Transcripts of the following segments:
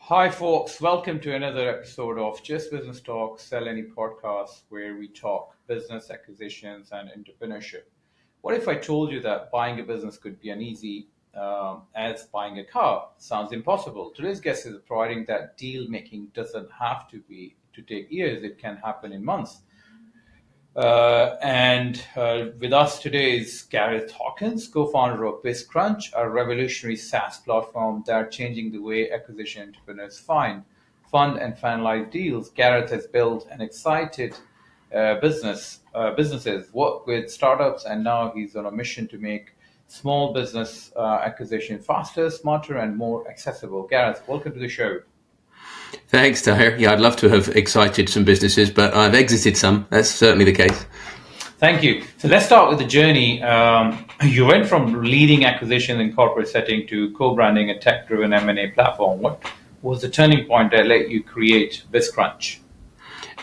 Hi, folks. Welcome to another episode of Just Business Talk, Sell Any podcast, where we talk business acquisitions and entrepreneurship. What if I told you that buying a business could be uneasy as buying a car? Sounds impossible. Today's guest is providing that deal making doesn't have to take years; it can happen in months. And with us today is Gareth Hawkins, co-founder of BizCrunch, a revolutionary SaaS platform that changing the way acquisition entrepreneurs fund, and finalize deals. Gareth has built an excited businesses, work with startups, and now he's on a mission to make small business acquisition faster, smarter, and more accessible. Gareth, welcome to the show. Thanks, Tahir. Yeah, I'd love to have excited some businesses, but I've exited some. That's certainly the case. Thank you. So let's start with the journey. You went from leading acquisitions in corporate setting to co-branding a tech-driven M&A platform. What was the turning point that let you create BizCrunch?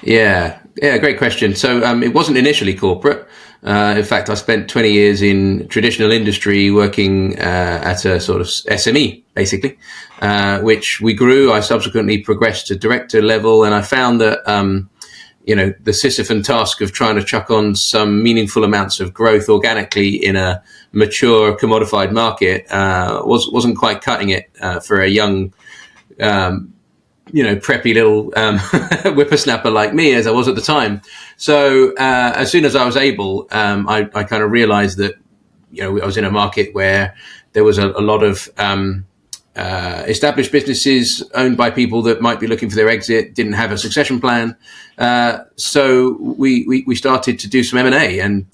Yeah, great question. So it wasn't initially corporate. In fact, I spent 20 years in traditional industry working at a sort of SME, basically, which we grew. I subsequently progressed to director level, and I found that the Sisyphean task of trying to chuck on some meaningful amounts of growth organically in a mature, commodified market wasn't quite cutting it for a young preppy little whippersnapper like me, as I was at the time. So as soon as I was able, I kind of realized that, I was in a market where there was a lot of established businesses owned by people that might be looking for their exit, didn't have a succession plan. So we started to do some M&A, and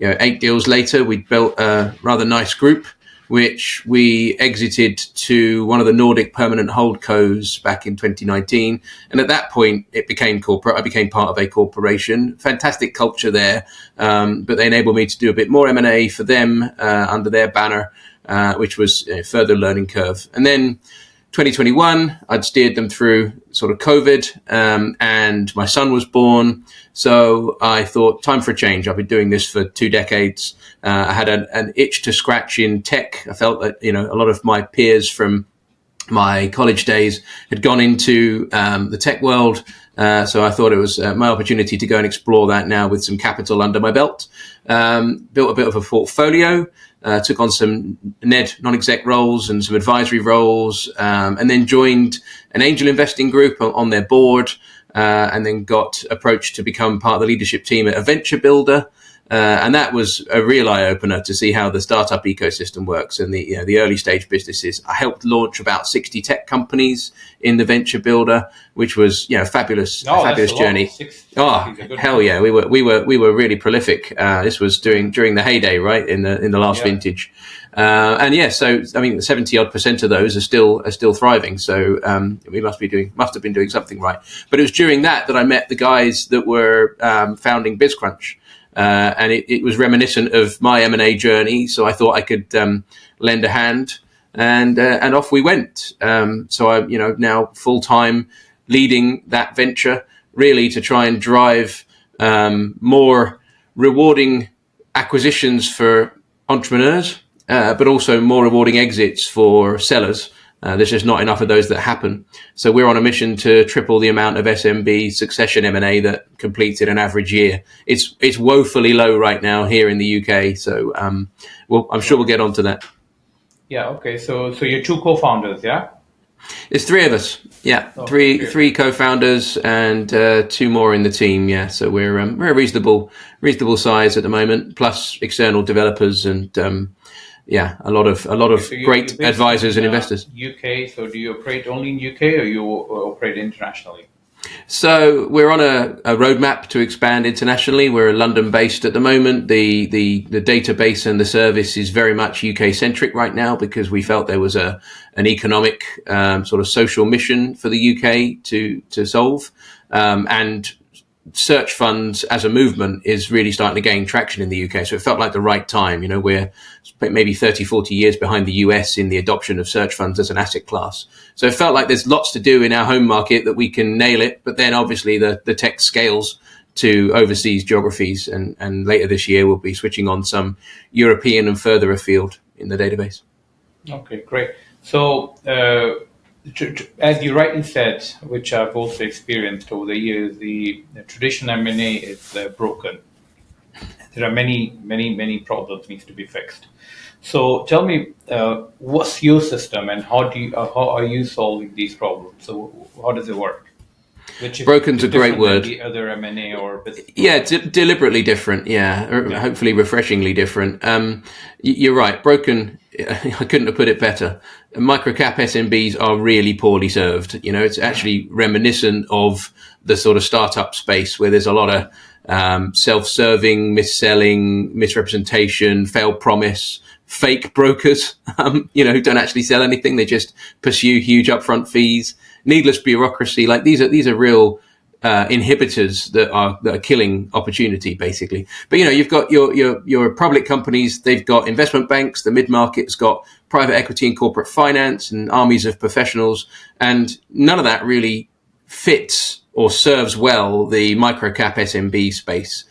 8 deals later, we built a rather nice group, which we exited to one of the Nordic permanent holdcos back in 2019. And at that point, it became corporate. I became part of a corporation. Fantastic culture there, but they enabled me to do a bit more M&A for them under their banner, which was a further learning curve. And then 2021, I'd steered them through sort of COVID, and my son was born. So I thought, time for a change. I've been doing this for 2 decades. I had an itch to scratch in tech. I felt that, a lot of my peers from my college days had gone into the tech world. So I thought it was my opportunity to go and explore that now with some capital under my belt. Built a bit of a portfolio, took on some non-exec roles and some advisory roles, and then joined an angel investing group on their board, and then got approached to become part of the leadership team at a venture builder. And that was a real eye-opener to see how the startup ecosystem works and the early stage businesses. I helped launch about 60 tech companies in the venture builder, which was fabulous journey. Oh, hell yeah, we were really prolific. This was during the heyday, right, in the last vintage. So I mean, 70% of those are still thriving. So we must have been doing something right. But it was during that I met the guys that were founding BizCrunch. And it was reminiscent of my M&A journey, so I thought I could lend a hand, and off we went. So I, now full time leading that venture, really to try and drive more rewarding acquisitions for entrepreneurs, but also more rewarding exits for sellers. There's just not enough of those that happen. So we're on a mission to triple the amount of SMB succession M&A that completes in an average year. It's woefully low right now here in the UK. So I'm sure we'll get onto that. Yeah. Okay. So you're 2 co-founders, yeah? It's 3 of us. Yeah, three co-founders and 2 more in the team. Yeah, so we're a reasonable size at the moment, plus external developers and. A lot of great advisors and investors. UK. So do you operate only in UK or you operate internationally? So we're on a roadmap to expand internationally. We're London based at the moment. The database and the service is very much UK centric right now because we felt there was an economic sort of social mission for the UK to solve, and search funds as a movement is really starting to gain traction in the UK. So it felt like the right time. We're maybe 30, 40 years behind the US in the adoption of search funds as an asset class. So it felt like there's lots to do in our home market that we can nail it. But then obviously the tech scales to overseas geographies. And later this year, we'll be switching on some European and further afield in the database. Okay, great. So as you rightly said, which I've also experienced over the years, the traditional M&A is broken. There are many problems needs to be fixed. So tell me, what's your system and how are you solving these problems? So how does it work? Which Broken's is a great different than word. the other M&A or business Yeah, process. deliberately different. Yeah, Yeah. hopefully refreshingly different. You're right. Broken. I couldn't have put it better. Microcap SMBs are really poorly served. It's actually reminiscent of the sort of startup space where there's a lot of self-serving, mis-selling, misrepresentation, failed promise, fake brokers. Who don't actually sell anything. They just pursue huge upfront fees, needless bureaucracy. Like these are real inhibitors that are killing opportunity, basically. But you've got your public companies. They've got investment banks. The mid market's got private equity and corporate finance and armies of professionals, and none of that really fits or serves well the microcap SMB space.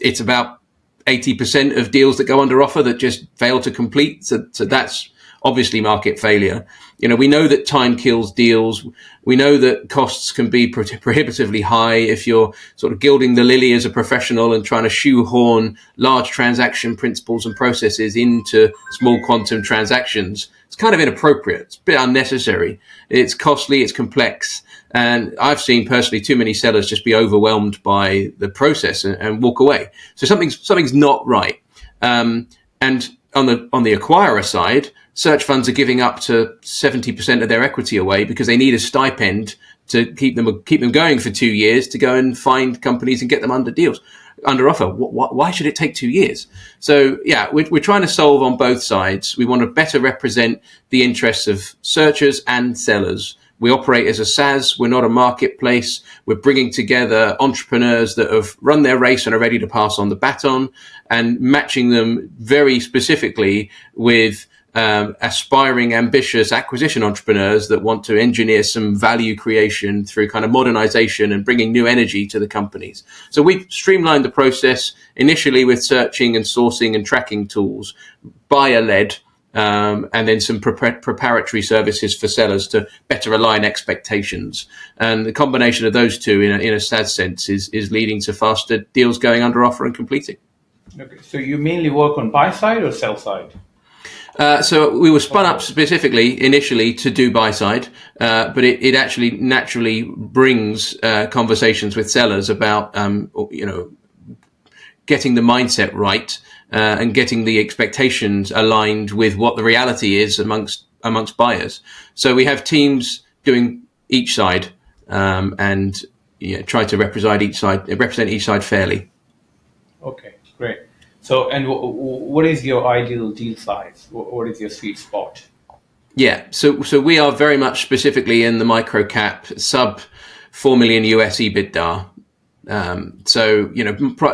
It's about 80% of deals that go under offer that just fail to complete. So that's obviously market failure. We know that time kills deals. We know that costs can be prohibitively high if you're sort of gilding the lily as a professional and trying to shoehorn large transaction principles and processes into small quantum transactions. It's kind of inappropriate. It's a bit unnecessary. It's costly. It's complex. And I've seen personally too many sellers just be overwhelmed by the process and walk away. So something's not right. And on the acquirer side, search funds are giving up to 70% of their equity away because they need a stipend to keep them going for 2 years to go and find companies and get them under offer. Why should it take 2 years? So yeah, we're trying to solve on both sides. We want to better represent the interests of searchers and sellers. We operate as a SaaS. We're not a marketplace. We're bringing together entrepreneurs that have run their race and are ready to pass on the baton, and matching them very specifically with aspiring, ambitious acquisition entrepreneurs that want to engineer some value creation through kind of modernization and bringing new energy to the companies. So we've streamlined the process initially with searching and sourcing and tracking tools, buyer-led, and then some preparatory services for sellers to better align expectations. And the combination of those two in a SaaS sense is leading to faster deals going under offer and completing. Okay. So you mainly work on buy side or sell side? So we were spun up specifically initially to do buy side, but it actually naturally brings conversations with sellers about getting the mindset right and getting the expectations aligned with what the reality is amongst buyers. So we have teams doing each side and try to represent each side fairly. Okay, great. So, and what is your ideal deal size? What is your sweet spot? Yeah, so we are very much specifically in the micro cap sub 4 million US EBITDA.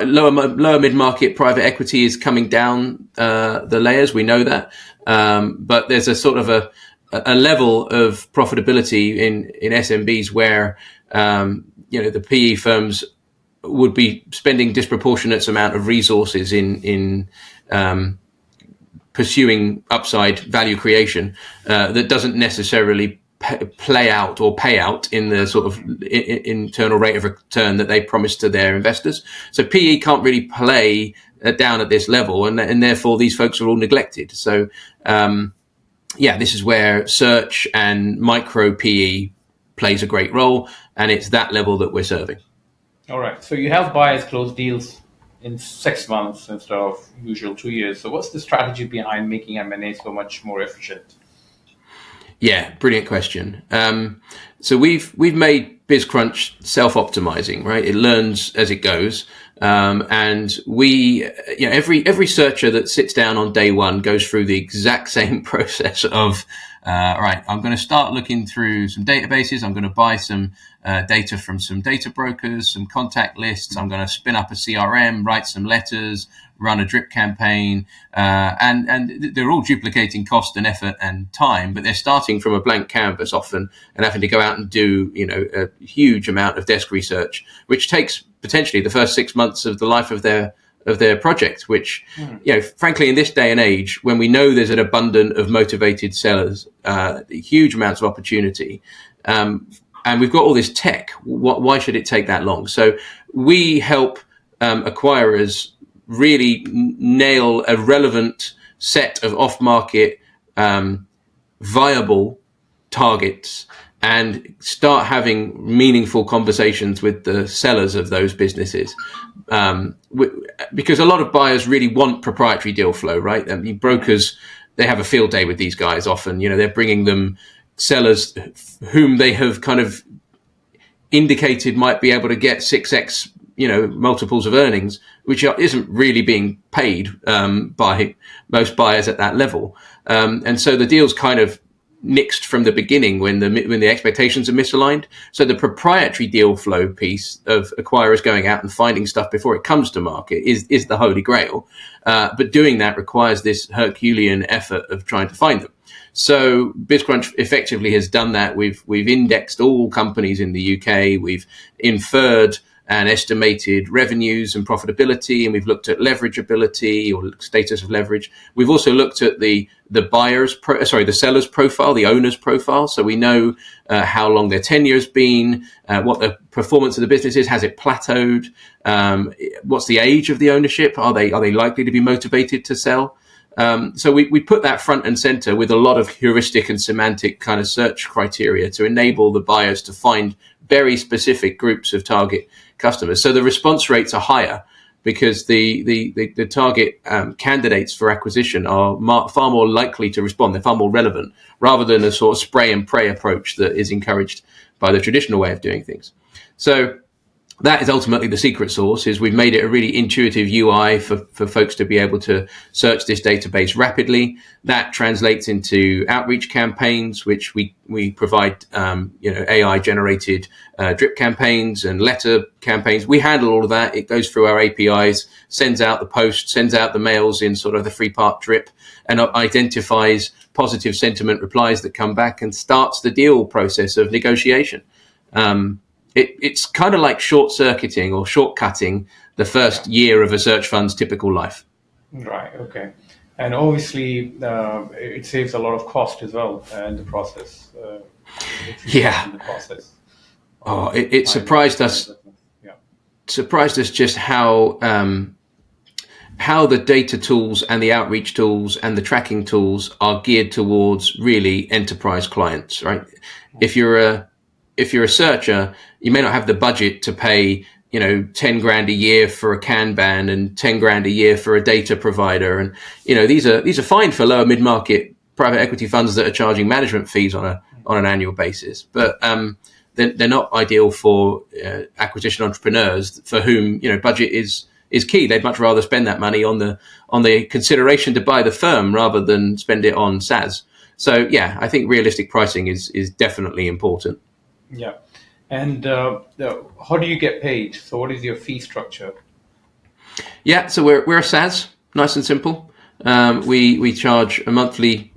Lower mid market private equity is coming down the layers. We know that, but there's a sort of a level of profitability in SMBs where the PE firms would be spending disproportionate amount of resources in pursuing upside value creation that doesn't necessarily play out or pay out in the sort of internal rate of return that they promise to their investors. So PE can't really play down at this level, and therefore these folks are all neglected. So this is where search and micro PE plays a great role, and it's that level that we're serving. All right. So you help buyers close deals in 6 months instead of usual 2 years. So what's the strategy behind making M&A so much more efficient? Yeah, brilliant question. So we've made BizCrunch self-optimizing, right? It learns as it goes, and every searcher that sits down on day one goes through the exact same process of, right, I'm going to start looking through some databases. I'm going to buy some data from some data brokers, some contact lists. I'm going to spin up a CRM, write some letters, run a drip campaign, and they're all duplicating cost and effort and time, but they're starting from a blank canvas often and having to go out and do a huge amount of desk research, which takes potentially the first 6 months of the life of their of their project, which, frankly, in this day and age, when we know there's an abundance of motivated sellers, huge amounts of opportunity, and we've got all this tech, why should it take that long? So we help acquirers really nail a relevant set of off-market viable targets and start having meaningful conversations with the sellers of those businesses. Because a lot of buyers really want proprietary deal flow, right? I mean, brokers, they have a field day with these guys often. They're bringing them sellers whom they have kind of indicated might be able to get 6x, multiples of earnings, which isn't really being paid by most buyers at that level. And so the deal's kind of nixed from the beginning when the expectations are misaligned. So the proprietary deal flow piece of acquirers going out and finding stuff before it comes to market is the holy grail. But doing that requires this Herculean effort of trying to find them. So BizCrunch effectively has done that. We've indexed all companies in the UK. We've inferred and estimated revenues and profitability, and we've looked at leverageability or status of leverage. We've also looked at the seller's profile, the owner's profile, so we know how long their tenure's been, what the performance of the business is, has it plateaued, what's the age of the ownership, are they likely to be motivated to sell? So we put that front and center with a lot of heuristic and semantic kind of search criteria to enable the buyers to find very specific groups of target customers. So the response rates are higher because the target candidates for acquisition are far more likely to respond. They're far more relevant rather than a sort of spray and pray approach that is encouraged by the traditional way of doing things. So that is ultimately the secret sauce, is we've made it a really intuitive UI for folks to be able to search this database rapidly. That translates into outreach campaigns, which we provide, AI generated drip campaigns and letter campaigns. We handle all of that. It goes through our APIs, sends out the post, sends out the mails in sort of the 3-part drip, and identifies positive sentiment replies that come back and starts the deal process of negotiation. It's kind of like short-circuiting or shortcutting the first year of a search fund's typical life. Right. Okay. And obviously, it saves a lot of cost as well in the process. In the process. It surprised us. Yeah. Surprised us just how the data tools and the outreach tools and the tracking tools are geared towards really enterprise clients, right? If you're a searcher, you may not have the budget to pay, 10 grand a year for a Kanban and 10 grand a year for a data provider. And, these are fine for lower mid-market private equity funds that are charging management fees on an annual basis. But, they're not ideal for acquisition entrepreneurs for whom, budget is key. They'd much rather spend that money on the consideration to buy the firm rather than spend it on SaaS. So yeah, I think realistic pricing is definitely important. Yeah. And how do you get paid? So what is your fee structure? Yeah, so we're a SaaS, nice and simple. We charge a monthly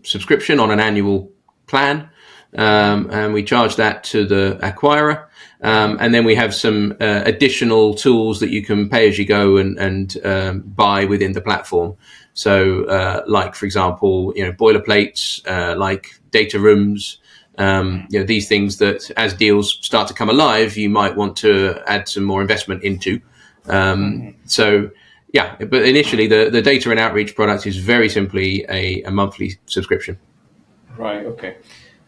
subscription on an annual plan, and we charge that to the acquirer. And then we have some additional tools that you can pay as you go and buy within the platform. So like, for example, boilerplates, like data rooms, these things that as deals start to come alive, you might want to add some more investment into. So yeah, but initially the data and outreach product is very simply a monthly subscription. Right. Okay.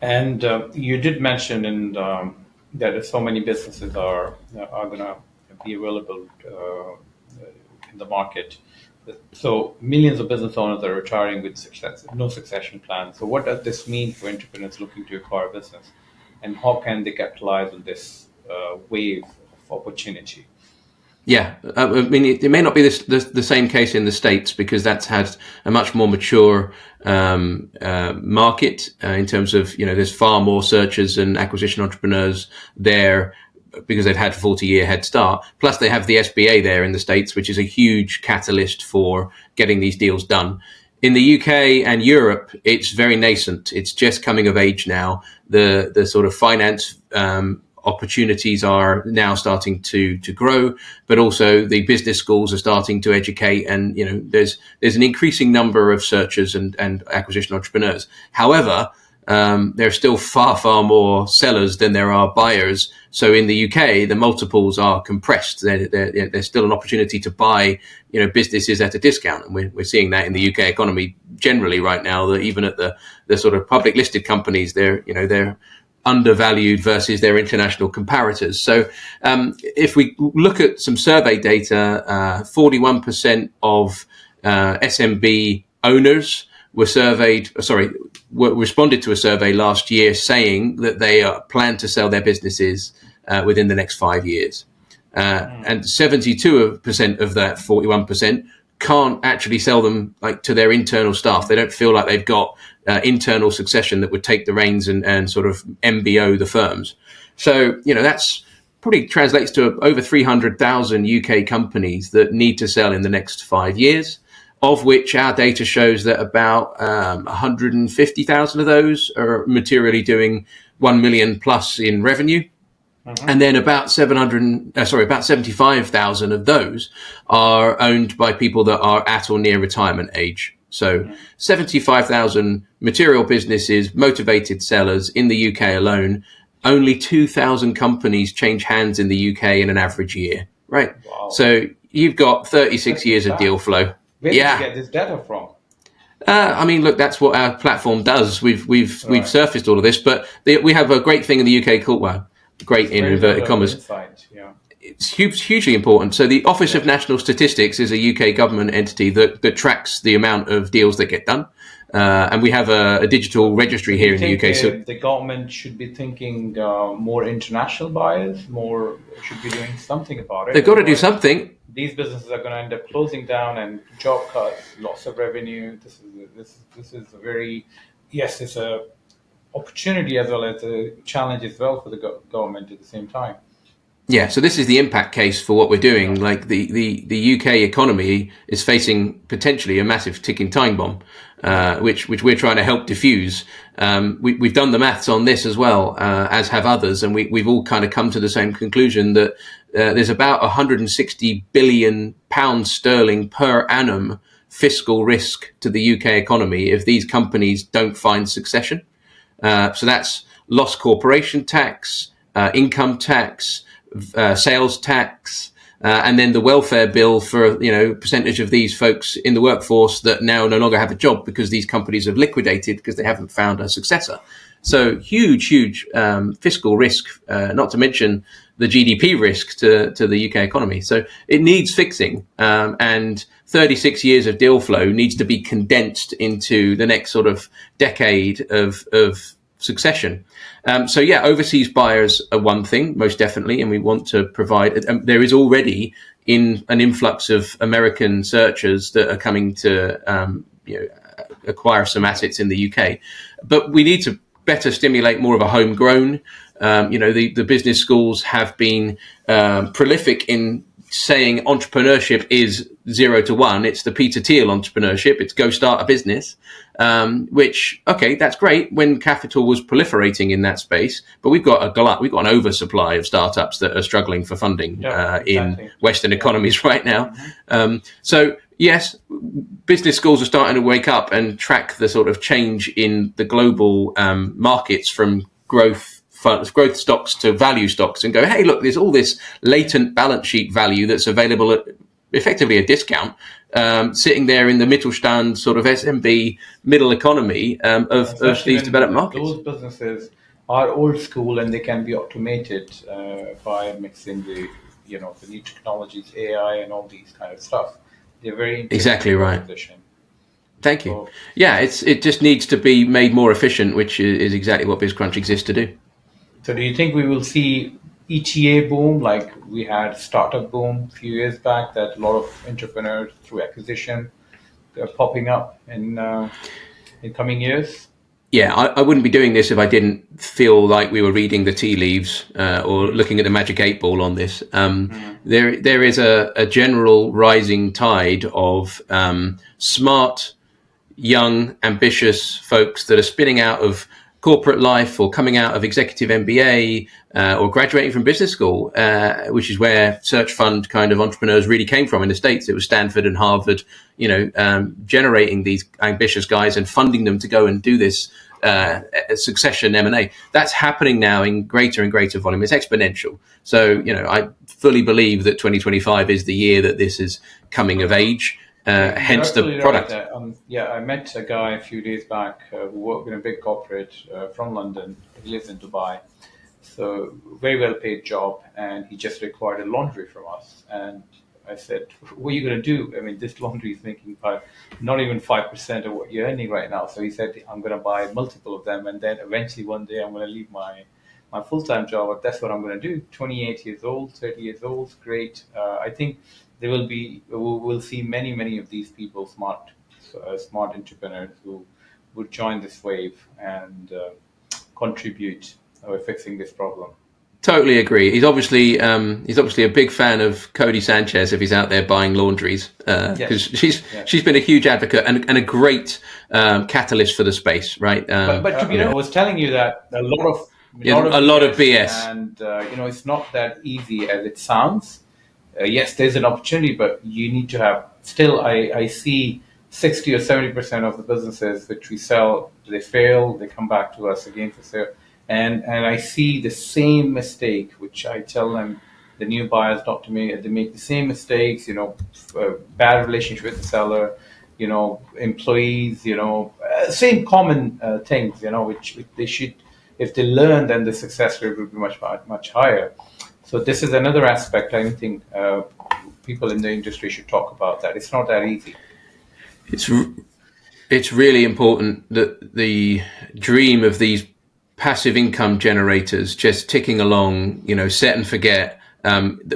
And you did mention that so many businesses are going to be available in the market. So millions of business owners are retiring with no succession plan. So what does this mean for entrepreneurs looking to acquire a business? And how can they capitalize on this wave of opportunity? Yeah, I mean, it may not be the same case in the States because that's had a much more mature market in terms of, there's far more searchers and acquisition entrepreneurs there because they've had a 40-year head start. Plus they have the SBA there in the States, which is a huge catalyst for getting these deals done. In the UK and Europe, it's very nascent. It's just coming of age now. The sort of finance opportunities are now starting to grow, but also the business schools are starting to educate, and there's an increasing number of searchers and acquisition entrepreneurs. However, there are still far more sellers than there are buyers. So in the UK, the multiples are compressed. There's still an opportunity to buy, businesses at a discount, and we're seeing that in the UK economy generally right now. That even at the sort of public listed companies, they're undervalued versus their international comparators. So if we look at some survey data, 41% of SMB owners responded to a survey last year saying that they plan to sell their businesses within the next 5 years. And 72% of that 41% can't actually sell them to their internal staff. They don't feel like they've got internal succession that would take the reins and sort of MBO the firms. So, that's probably translates to over 300,000 UK companies that need to sell in the next 5 years, of which our data shows that about 150,000 of those are materially doing 1 million plus in revenue. And then about 75,000 of those are owned by people that are at or near retirement age. So 75,000 material businesses, motivated sellers in the UK alone. Only 2,000 companies change hands in the UK in an average year, right? Wow. So you've got 36 years of deal flow. Where did you get this data from? Look, that's what our platform does. We've surfaced all of this, but we have a great thing in the UK called, great in inverted commas. Insight, yeah. It's hugely important. So the Office of National Statistics is a UK government entity that tracks the amount of deals that get done. And we have a digital registry here in the UK. So the government should be thinking more international buyers, should be doing something about it. They've got to do something. These businesses are going to end up closing down, and job cuts, loss of revenue. This is a very, yes, it's a opportunity as well as a challenge as well for the government at the same time. Yeah, so this is the impact case for what we're doing. Like the UK economy is facing potentially a massive ticking time bomb, which we're trying to help diffuse. We've done the maths on this as well, as have others, and we've all kind of come to the same conclusion that there's about 160 billion pounds sterling per annum fiscal risk to the UK economy if these companies don't find succession. So that's lost corporation tax, income tax, sales tax, and then the welfare bill for percentage of these folks in the workforce that now no longer have a job because these companies have liquidated because they haven't found a successor. So huge fiscal risk, not to mention the GDP risk to the UK economy. So it needs fixing, and 36 years of deal flow needs to be condensed into the next sort of decade of succession. So overseas buyers are one thing, most definitely, and we want to provide. There is already an influx of American searchers that are coming to acquire some assets in the UK, but we need to better stimulate more of a homegrown. The business schools have been prolific in saying entrepreneurship is 0 to 1. It's the Peter Thiel entrepreneurship. It's go start a business, which, okay, that's great when capital was proliferating in that space. But we've got an oversupply of startups that are struggling for funding in Western economies right now. So yes, business schools are starting to wake up and track the sort of change in the global markets from growth stocks to value stocks and go, hey, look, there's all this latent balance sheet value that's available at effectively a discount, sitting there in the Mittelstand sort of SMB middle economy of these developed markets. Those businesses are old school and they can be automated by mixing the new technologies, AI and all these kind of stuff. They're very exactly right. Position. Thank you. It just needs to be made more efficient, which is exactly what BizCrunch exists to do. So do you think we will see ETA boom like we had startup boom a few years back, that a lot of entrepreneurs through acquisition are popping up in coming years? Yeah, I wouldn't be doing this if I didn't feel like we were reading the tea leaves or looking at the magic 8 ball on this. There is a general rising tide of smart, young, ambitious folks that are spinning out of corporate life or coming out of executive MBA or graduating from business school, which is where search fund kind of entrepreneurs really came from in the States. It was Stanford and Harvard, generating these ambitious guys and funding them to go and do this succession M&A. That's happening now in greater and greater volume. It's exponential. So, I fully believe that 2025 is the year that this is coming of age. Hence the product. Right. I met a guy a few days back who worked in a big corporate from London. He lives in Dubai. So very well paid job, and he just required a laundry from us. And I said, what are you going to do? I mean, this laundry is making not even 5% of what you're earning right now. So he said, I'm going to buy multiple of them. And then eventually one day I'm going to leave my full-time job. That's what I'm going to do. 28 years old, 30 years old. Great. I think we'll see many of these people, smart entrepreneurs who would join this wave and contribute to fixing this problem. Totally agree. He's obviously a big fan of Cody Sanchez if he's out there buying laundries, because she's been a huge advocate and a great catalyst for the space, right? But to be honest, I was telling you that a lot of BS, and it's not that easy as it sounds. Yes, there's an opportunity, but you need to have. Still, I see 60 or 70% of the businesses which we sell, they fail. They come back to us again for sale. And I see the same mistake, which I tell them, the new buyers not to make. They make the same mistakes, bad relationship with the seller, employees, same common things, which they should, if they learn, then the success rate will be much higher. So this is another aspect I think people in the industry should talk about. That it's not that easy. It's really important that the dream of these passive income generators just ticking along, set and forget.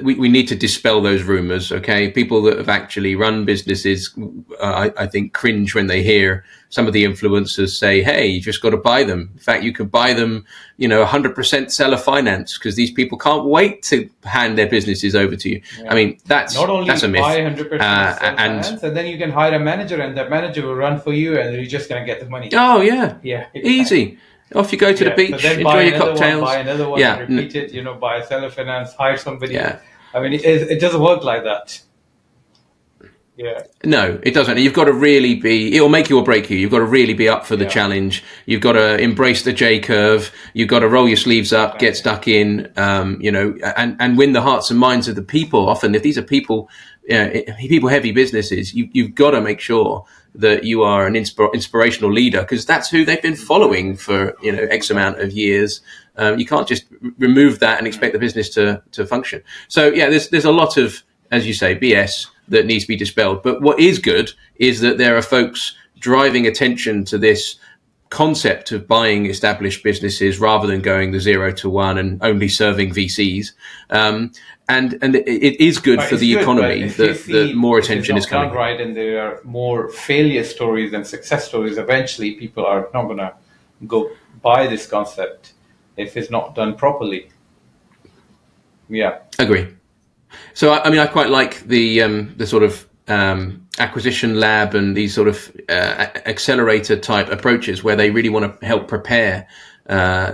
We need to dispel those rumors. Okay, people that have actually run businesses, I think, cringe when they hear some of the influencers say, "Hey, you just got to buy them." In fact, you can buy them, 100% seller finance, because these people can't wait to hand their businesses over to you. Yeah. I mean, that's a myth. Buy 100% seller finance, and then you can hire a manager, and that manager will run for you, and you're just going to get the money. Oh yeah, easy. Off you go to the beach, enjoy your cocktails. Buy another one, repeat it, buy a seller finance, hire somebody. Yeah. I mean, it doesn't work like that. Yeah. No, it doesn't. You've got to really it'll make you or break you. You've got to really be up for the challenge. You've got to embrace the J curve. You've got to roll your sleeves up, get stuck in, and win the hearts and minds of the people. Often, if these are people heavy businesses, you've got to make sure that you are an inspirational leader, because that's who they've been following for X amount of years. You can't just remove that and expect the business to function. So there's a lot of, as you say, BS that needs to be dispelled. But what is good is that there are folks driving attention to this concept of buying established businesses rather than going the 0 to 1 and only serving VCs. And it is good for the economy that more attention is coming. Right, and there are more failure stories than success stories. Eventually, people are not going to go buy this concept if it's not done properly. Yeah, agree. So I quite like the sort of acquisition lab and these sort of accelerator type approaches where they really want to help prepare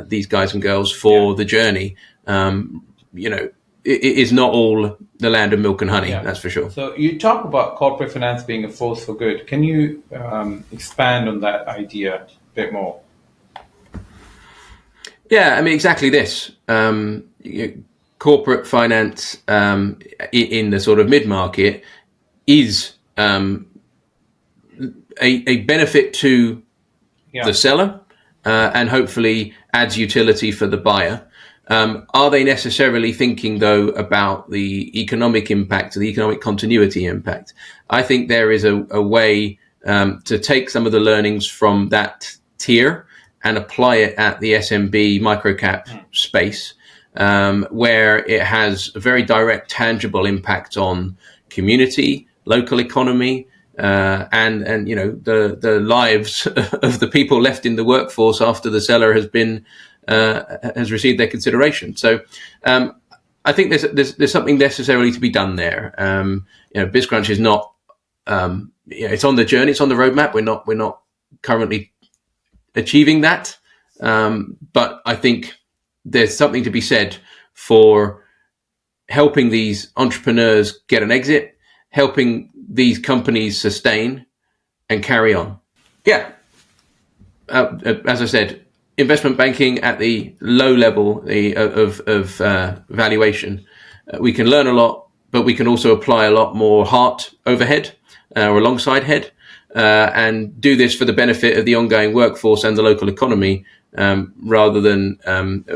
these guys and girls for the journey. It is not all the land of milk and honey, that's for sure. So you talk about corporate finance being a force for good. Can you expand on that idea a bit more? Yeah, exactly this. Corporate finance in the sort of mid-market is a benefit to the seller and hopefully adds utility for the buyer. Are they necessarily thinking, though, about the economic impact, the economic continuity impact? I think there is a way to take some of the learnings from that tier and apply it at the SMB microcap space, where it has a very direct, tangible impact on community, local economy, and the lives of the people left in the workforce after the seller has received their consideration. So I think there's something necessarily to be done there. BizCrunch is not it's on the journey, it's on the roadmap. We're not currently achieving that But I think there's something to be said for helping these entrepreneurs get an exit, helping these companies sustain and carry on. Yeah. As I said, investment banking at the low level of valuation, we can learn a lot, but we can also apply a lot more heart overhead or alongside head, and do this for the benefit of the ongoing workforce and the local economy, rather than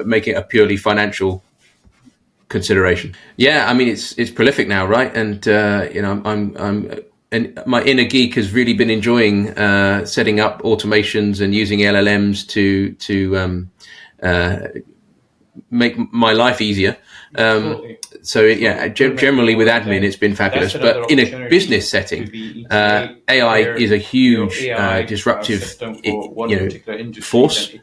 making it a purely financial consideration. Yeah, I mean it's prolific now, right? And and my inner geek has really been enjoying setting up automations and using LLMs to make my life easier. So yeah, generally with admin, it's been fabulous. But in a business setting, AI is a huge disruptive, force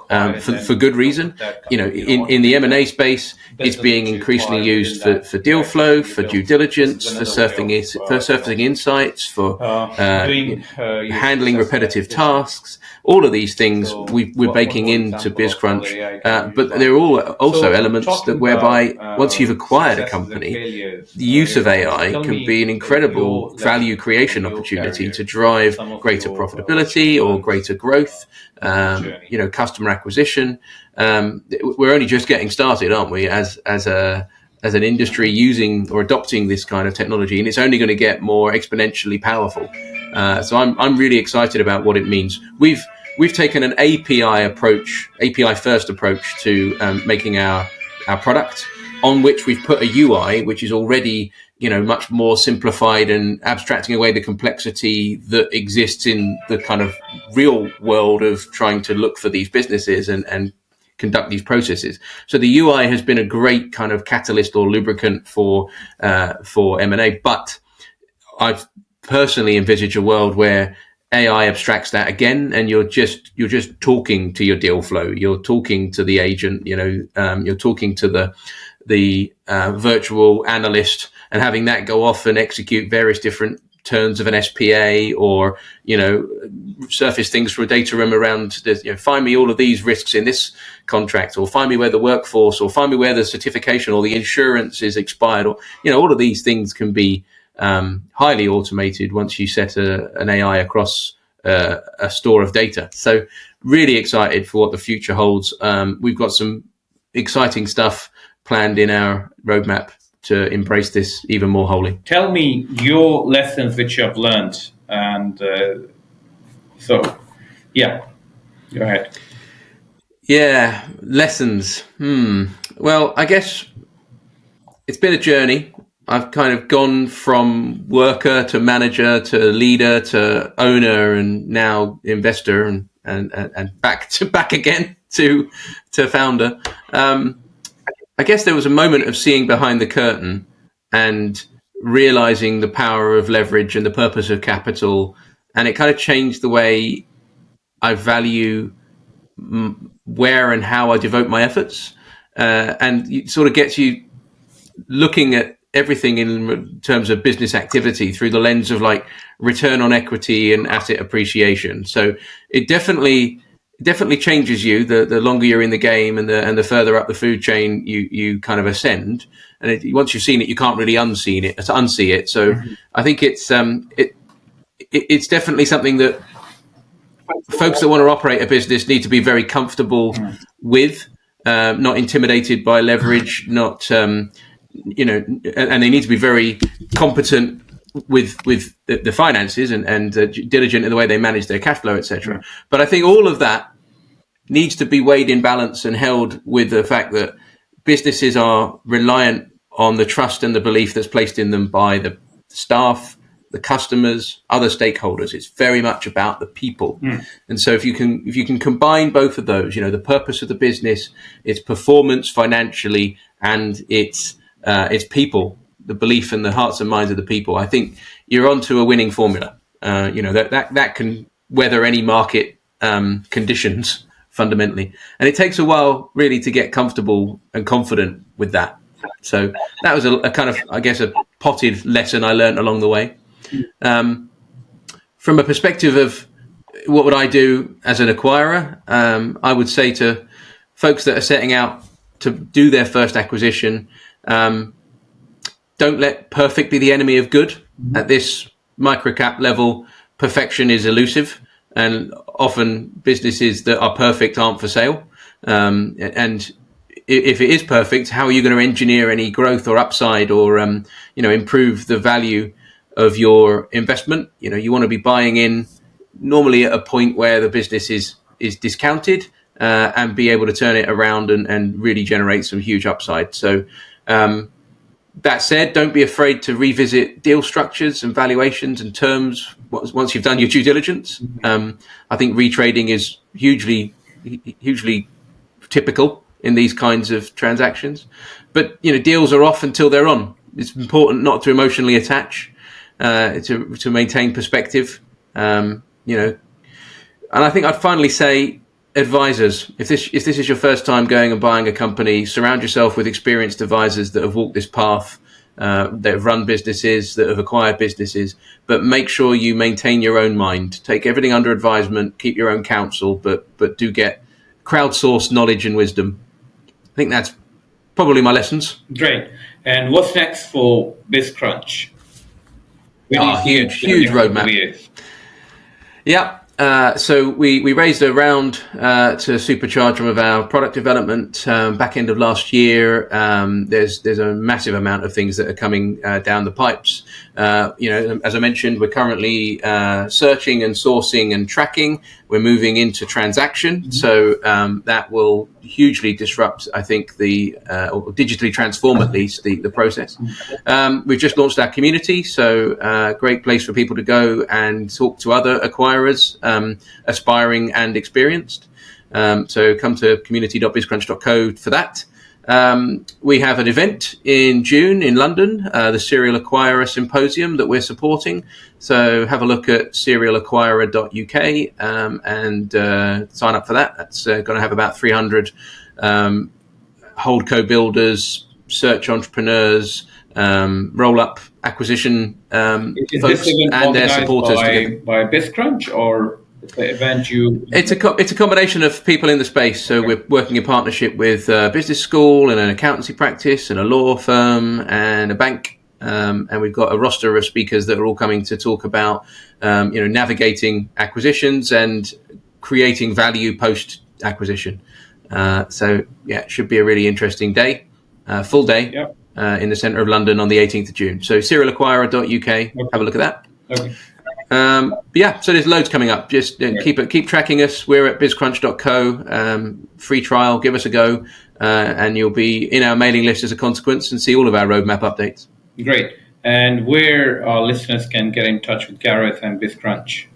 for good reason. In the M&A space, it's being increasingly used for deal flow, for due diligence, for surfacing insights, for handling repetitive tasks. All of these things we're baking into BizCrunch, but they're all also elements that whereby once you've acquired a company, the use of AI can be an incredible value creation opportunity to drive greater profitability or greater growth, customer acquisition. We're only just getting started, aren't we, as an industry using or adopting this kind of technology, and it's only going to get more exponentially powerful. So I'm really excited about what it means. We've taken an API first approach to making our product, on which we've put a UI which is already much more simplified and abstracting away the complexity that exists in the kind of real world of trying to look for these businesses and conduct these processes. So the UI has been a great kind of catalyst or lubricant for M&A, but I've personally envisaged a world where AI abstracts that again, and you're just talking to your deal flow. You're talking to the agent. You're talking to the virtual analyst, and having that go off and execute various different turns of an SPA, or surface things from a data room around this, find me all of these risks in this contract, or find me where the workforce, or find me where the certification or the insurance is expired, or all of these things can be highly automated once you set an AI across a store of data. So really excited for what the future holds. We've got some exciting stuff planned in our roadmap to embrace this even more wholly. Tell me your lessons which you have learned, and go ahead. Yeah, lessons. Well, I guess it's been a journey. I've kind of gone from worker to manager to leader to owner, and now investor, and back again to founder. I guess there was a moment of seeing behind the curtain and realizing the power of leverage and the purpose of capital, and it kind of changed the way I value where and how I devote my efforts, and it sort of gets you looking at everything in terms of business activity through the lens of like return on equity and asset appreciation. So it definitely changes you the longer you're in the game, and the further up the food chain you kind of ascend. And once you've seen it, you can't really unsee it. So I think it's definitely something that folks that want to operate a business need to be very comfortable with, not intimidated by leverage, not and they need to be very competent with the finances and diligent in the way they manage their cash flow, etc. But I think all of that needs to be weighed in balance and held with the fact that businesses are reliant on the trust and the belief that's placed in them by the staff, the customers, other stakeholders. It's very much about the people. And so if you can combine both of those, the purpose of the business, its performance financially, and its people, the belief in the hearts and minds of the people, I think you're onto a winning formula. That can weather any market conditions fundamentally. And it takes a while really to get comfortable and confident with that. So that was a kind of, I guess, a potted lesson I learned along the way. From a perspective of what would I do as an acquirer? I would say to folks that are setting out to do their first acquisition, don't let perfect be the enemy of good. At this microcap level, perfection is elusive, and often businesses that are perfect aren't for sale. And if it is perfect, how are you going to engineer any growth or upside or improve the value of your investment? You want to be buying in normally at a point where the business is discounted, and be able to turn it around and really generate some huge upside. So that said, don't be afraid to revisit deal structures and valuations and terms once you've done your due diligence. I think retrading is hugely typical in these kinds of transactions. But deals are off until they're on. It's important not to emotionally attach, to maintain perspective. And I think I'd finally say, advisors, if this is your first time going and buying a company, surround yourself with experienced advisors that have walked this path, that have run businesses, that have acquired businesses, but make sure you maintain your own mind. Take everything under advisement, keep your own counsel, but do get crowdsourced knowledge and wisdom. I think that's probably my lessons. Great. And what's next for BizCrunch? Huge roadmap. Yeah. So we raised a round to supercharge some of our product development back end of last year. There's a massive amount of things that are coming down the pipes. As I mentioned, we're currently searching and sourcing and tracking. We're moving into transaction, so that will hugely disrupt, I think, or digitally transform at least the process. We've just launched our community, so great place for people to go and talk to other acquirers, aspiring and experienced. So come to community.bizcrunch.co for that. We have an event in June in London, the Serial Acquirer Symposium that we're supporting. So have a look at serialacquirer.uk and sign up for that. That's going to have about 300 holdco builders, search entrepreneurs, roll-up acquisition folks and their supporters. By BizCrunch, or the event It's a combination of people in the space. So we're working in partnership with a business school and an accountancy practice and a law firm and a bank. And we've got a roster of speakers that are all coming to talk about, navigating acquisitions and creating value post acquisition. So it should be a really interesting day, full day. Yep. In the centre of London on the 18th of June. So serialacquirer.uk, have a look at that. Okay. So there's loads coming up. Just keep tracking us. We're at bizcrunch.co, free trial, give us a go, and you'll be in our mailing list as a consequence and see all of our roadmap updates. Great. And where our listeners can get in touch with Gareth and BizCrunch?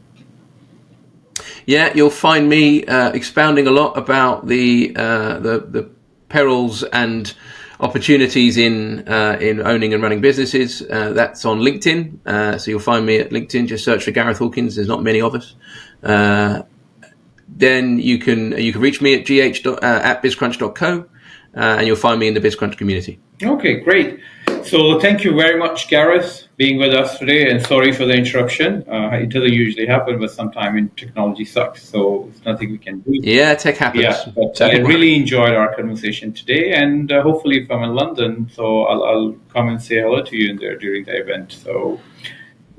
Yeah, you'll find me expounding a lot about the perils and opportunities in owning and running businesses. That's on LinkedIn. So you'll find me at LinkedIn. Just search for Gareth Hawkins. There's not many of us. Then you can reach me at at bizcrunch.co, and you'll find me in the BizCrunch community. Okay, great. So thank you very much, Gareth, being with us today. And sorry for the interruption. It doesn't usually happen, but sometimes technology sucks. So it's nothing we can do. Yeah, tech happens. Yeah, but I really enjoyed our conversation today. And hopefully if I'm in London, so I'll come and say hello to you in there during the event. So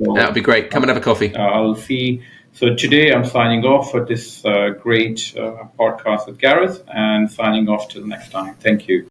that would be great. Come and have a coffee. I'll see. So today I'm signing off for this great podcast with Gareth, and signing off till next time. Thank you.